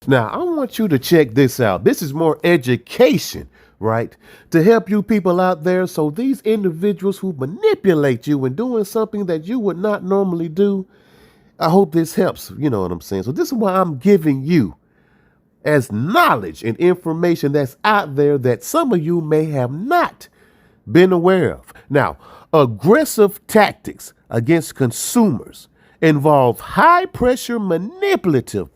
Now, I want you to check this out. This is more education, right? To help you people out there. So these individuals who manipulate you and doing something that you would not normally do, I hope this helps. You know what I'm saying? So this is why I'm giving you as knowledge and information that's out there that some of you may have not been aware of. Now, aggressive tactics against consumers involve high pressure manipulative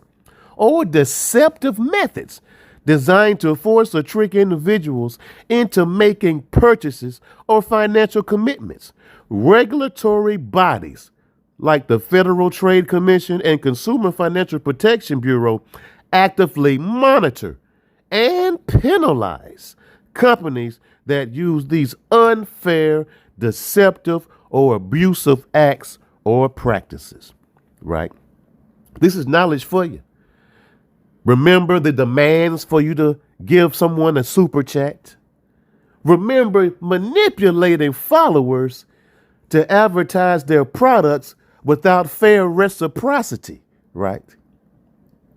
or deceptive methods designed to force or trick individuals into making purchases or financial commitments. Regulatory bodies like the Federal Trade Commission and Consumer Financial Protection Bureau actively monitor and penalize companies that use these unfair, deceptive, or abusive acts or practices, right? This is knowledge for you. Remember the demands for you to give someone a super chat. Remember manipulating followers to advertise their products without fair reciprocity, right?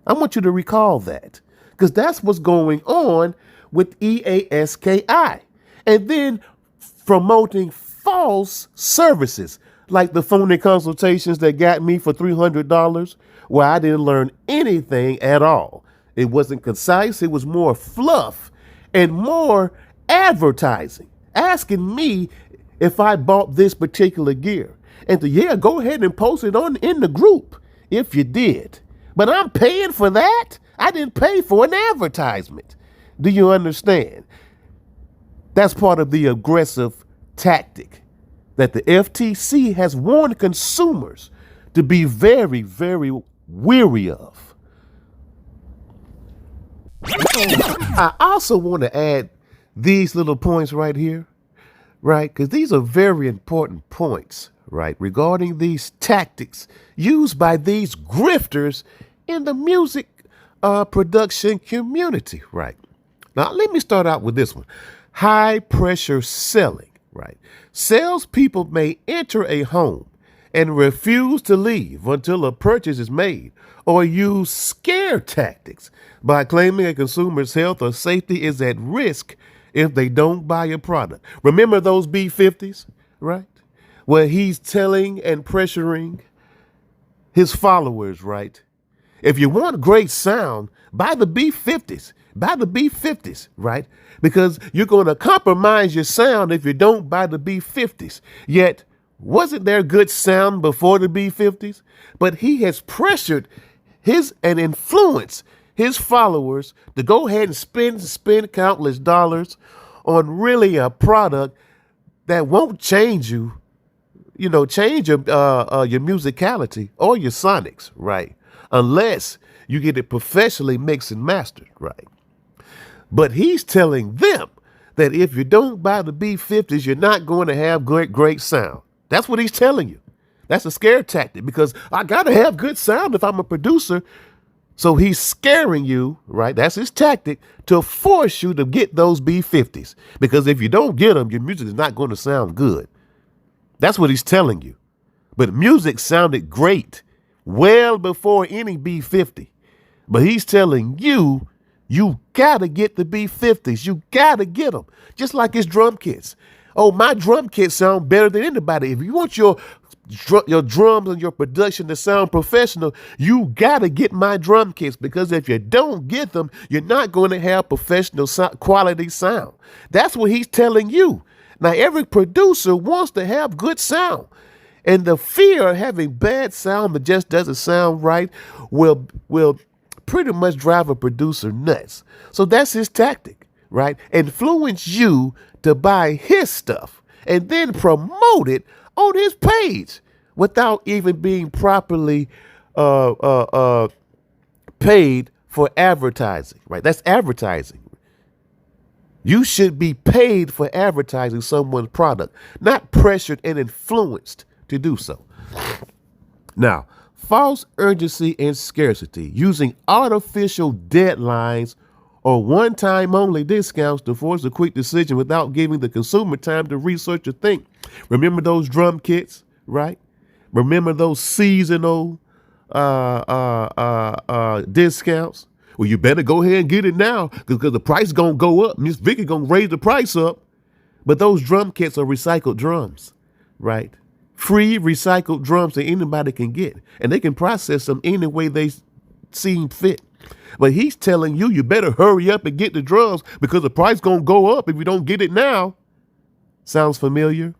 I want you to recall that because that's what's going on with EASKI. And then promoting false services like the phony consultations that got me for $300 where I didn't learn anything at all. It wasn't concise. It was more fluff and more advertising, asking me if I bought this particular gear. And go ahead and post it in the group if you did. But I'm paying for that. I didn't pay for an advertisement. Do you understand? That's part of the aggressive tactic that the FTC has warned consumers to be very, very weary of. I also want to add these little points right here, right? Because these are very important points, right? Regarding these tactics used by these grifters in the music production community, right? Now, let me start out with this one. High pressure selling, right? Salespeople may enter a home and refuse to leave until a purchase is made, or use scare tactics by claiming a consumer's health or safety is at risk if they don't buy a product. Remember those B50s, right? Where he's telling and pressuring his followers, right? If you want great sound, buy the B50s. Buy the B50s, right? Because you're going to compromise your sound if you don't buy the B50s. Yet, wasn't there good sound before the B50s? But he has pressured and influenced his followers to go ahead and spend countless dollars on really a product that won't change you, change your musicality or your sonics, right? Unless you get it professionally mixed and mastered, right? But he's telling them that if you don't buy the B50s, you're not going to have great sound. That's what he's telling you. That's a scare tactic because I got to have good sound if I'm a producer. So he's scaring you, right? That's his tactic to force you to get those B50s. Because if you don't get them, your music is not going to sound good. That's what he's telling you. But music sounded great well before any B50. But he's telling you, you got to get the B50s. You got to get them. Just like his drum kits. Oh, my drum kits sound better than anybody. If you want your drums and your production to sound professional, you got to get my drum kits, because if you don't get them, you're not going to have professional quality sound. That's what he's telling you. Now, every producer wants to have good sound, and the fear of having bad sound that just doesn't sound right will pretty much drive a producer nuts. So that's his tactic, right? Influence you to buy his stuff and then promote it on his page without even being properly paid for advertising, right? That's advertising. You should be paid for advertising someone's product, not pressured and influenced to do so. Now, false urgency and scarcity, using artificial deadlines or one-time only discounts to force a quick decision without giving the consumer time to research or think. Remember those drum kits, right? Remember those seasonal discounts? Well, you better go ahead and get it now because the price is going to go up. Miss Vicky going to raise the price up. But those drum kits are recycled drums, right? Free recycled drums that anybody can get. And they can process them any way they seem fit. But he's telling you, you better hurry up and get the drums because the price is going to go up if you don't get it now. Sounds familiar?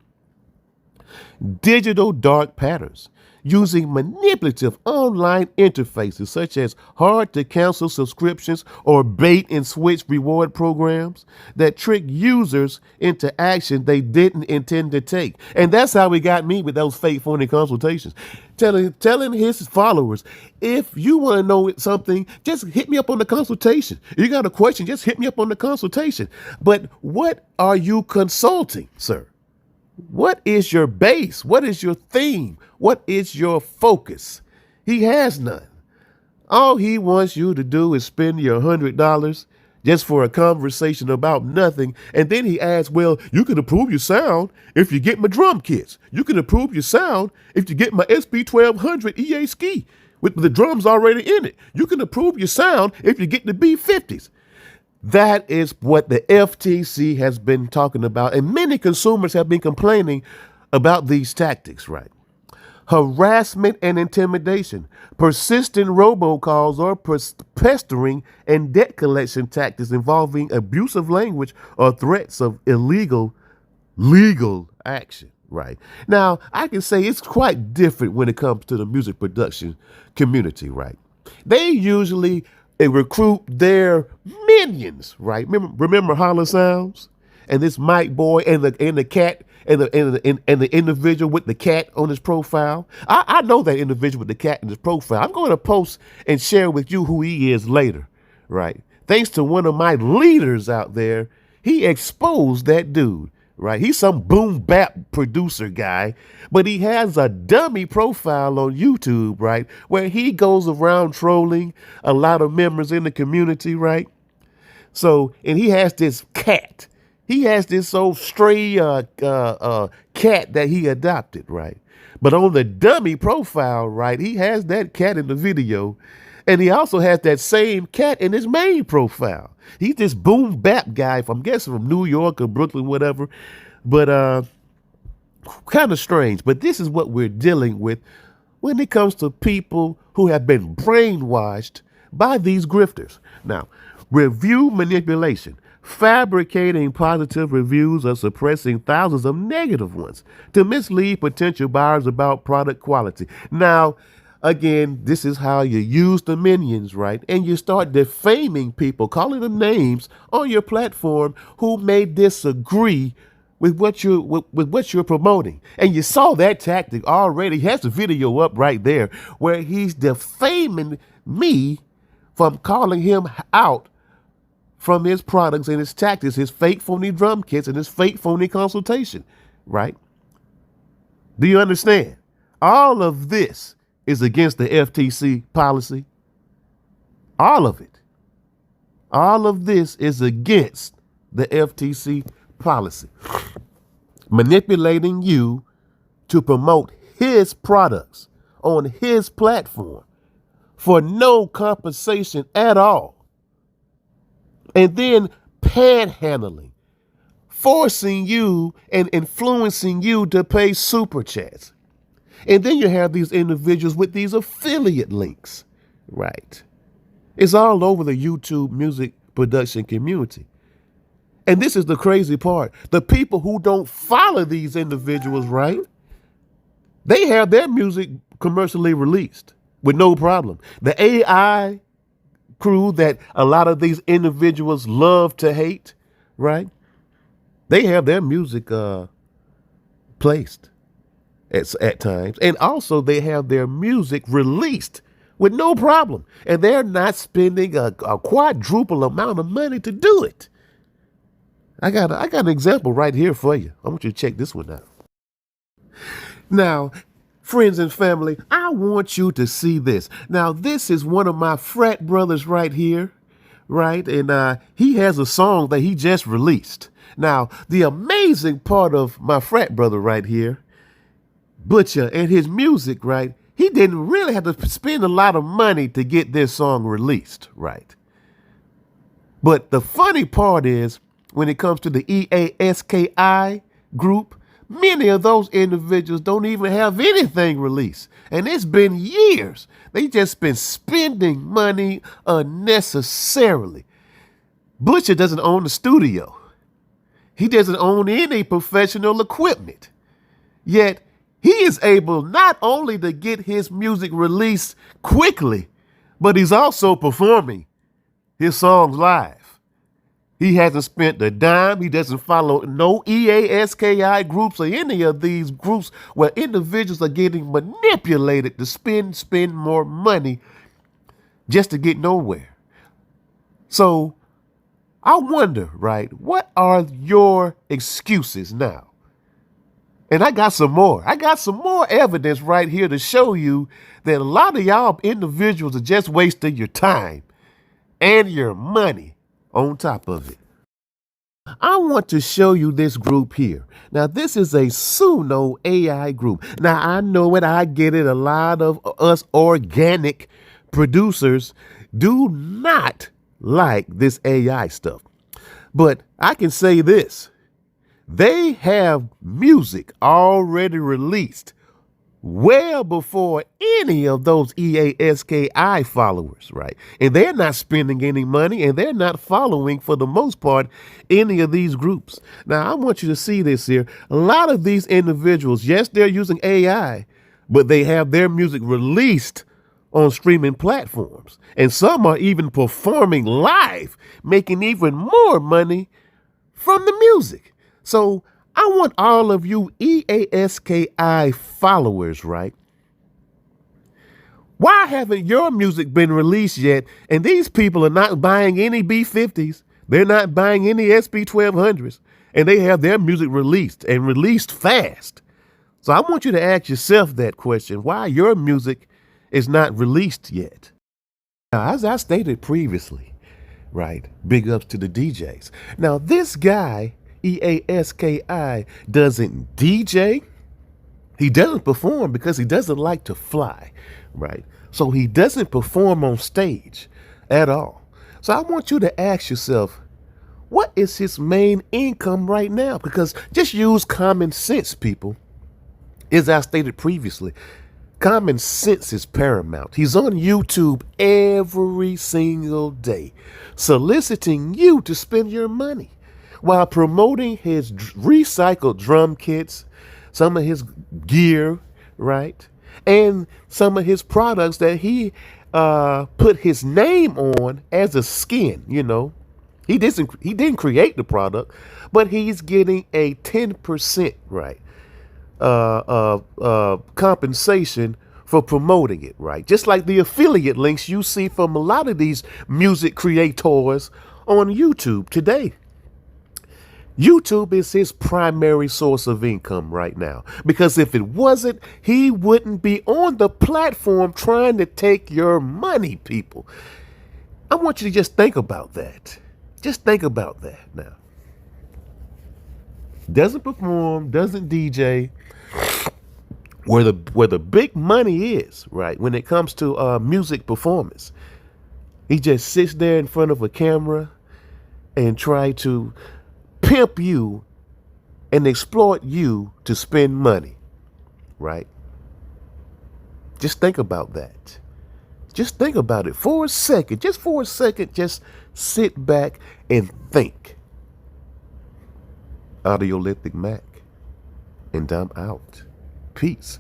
Digital dark patterns, using manipulative online interfaces such as hard to cancel subscriptions or bait and switch reward programs that trick users into action they didn't intend to take. And that's how he got me with those fake phony consultations. Telling his followers, if you want to know something, just hit me up on the consultation. You got a question, just hit me up on the consultation. But what are you consulting, sir? What is your base? What is your theme? What is your focus? He has none. All he wants you to do is spend your $100 just for a conversation about nothing. And then he asks, well, you can improve your sound if you get my drum kits. You can improve your sound if you get my SP1200 EA ski with the drums already in it. You can improve your sound if you get the B50s. That is what the FTC has been talking about. And many consumers have been complaining about these tactics, right? Harassment and intimidation, persistent robocalls or pestering and debt collection tactics involving abusive language or threats of legal action, right? Now, I can say it's quite different when it comes to the music production community, right? They usually recruit their minions, right? Remember Holler Sounds and this Mike Boy and the cat and the individual with the cat on his profile. I know that individual with the cat in his profile. I'm going to post and share with you who he is later, right? Thanks to one of my leaders out there, he exposed that dude. Right, he's some boom bap producer guy, but he has a dummy profile on YouTube, right, where he goes around trolling a lot of members in the community, right? So, and he has this cat. He has this old stray cat that he adopted, right? But on the dummy profile, right, he has that cat in the video, and he also has that same cat in his main profile. He's this boom bap guy, I'm guessing from New York or Brooklyn, whatever. But kind of strange. But this is what we're dealing with when it comes to people who have been brainwashed by these grifters. Now, review manipulation, fabricating positive reviews or suppressing thousands of negative ones to mislead potential buyers about product quality. Now, again, this is how you use the minions, right? And you start defaming people, calling them names on your platform who may disagree with what you're promoting. And you saw that tactic already. He has the video up right there where he's defaming me from calling him out from his products and his tactics, his fake phony drum kits and his fake phony consultation, right? Do you understand? All of this is against the FTC policy. All of it. All of this is against the FTC policy. Manipulating you to promote his products on his platform for no compensation at all. And then panhandling, forcing you and influencing you to pay super chats. And then you have these individuals with these affiliate links, right? It's all over the YouTube music production community. And this is the crazy part. The people who don't follow these individuals, right? They have their music commercially released with no problem. The AI crew that a lot of these individuals love to hate, right? They have their music placed at times. And also they have their music released with no problem. And they're not spending a quadruple amount of money to do it. I got an example right here for you. I want you to check this one out. Now, friends and family, I want you to see this. Now, this is one of my frat brothers right here, right? And he has a song that he just released. Now, the amazing part of my frat brother right here, Butcher, and his music, right? He didn't really have to spend a lot of money to get this song released, right? But the funny part is, when it comes to the EASKI group, many of those individuals don't even have anything released. And it's been years. They just been spending money unnecessarily. Butcher doesn't own the studio. He doesn't own any professional equipment. Yet, he is able not only to get his music released quickly, but he's also performing his songs live. He hasn't spent a dime. He doesn't follow no EASKI groups or any of these groups where individuals are getting manipulated to spend more money just to get nowhere. So I wonder, right, what are your excuses now? And I got some more. I got some more evidence right here to show you that a lot of y'all individuals are just wasting your time and your money on top of it. I want to show you this group here. Now, this is a Suno AI group. Now, I know it. I get it. A lot of us organic producers do not like this AI stuff. But I can say this. They have music already released well before any of those EASKI followers, right? And they're not spending any money, and they're not following, for the most part, any of these groups. Now, I want you to see this here. A lot of these individuals, yes, they're using AI, but they have their music released on streaming platforms. And some are even performing live, making even more money from the music. So I want all of you EASKI followers, right? Why haven't your music been released yet? And these people are not buying any B50s. They're not buying any SB1200s. And they have their music released and released fast. So I want you to ask yourself that question. Why your music is not released yet? Now, as I stated previously, right? Big ups to the DJs. Now, this guy, EASKI, doesn't DJ. He doesn't perform because he doesn't like to fly, right? So he doesn't perform on stage at all. So I want you to ask yourself, what is his main income right now? Because just use common sense, people. As I stated previously, common sense is paramount. He's on YouTube every single day, soliciting you to spend your money, while promoting his recycled drum kits, some of his gear, right? And some of his products that he put his name on as a skin, you know. He didn't create the product, but he's getting a 10%, right, compensation for promoting it, right? Just like the affiliate links you see from a lot of these music creators on YouTube today. YouTube is his primary source of income right now, because if it wasn't, he wouldn't be on the platform trying to take your money, people. I want you to just think about that. Just think about that now. Doesn't perform, doesn't DJ. Where the big money is, right, when it comes to music performance. He just sits there in front of a camera and try to pimp you and exploit you to spend money, right? Just think about that. Just think about it for a second. Just for a second, just sit back and think. Audiolithic Mac, and I'm out. Peace.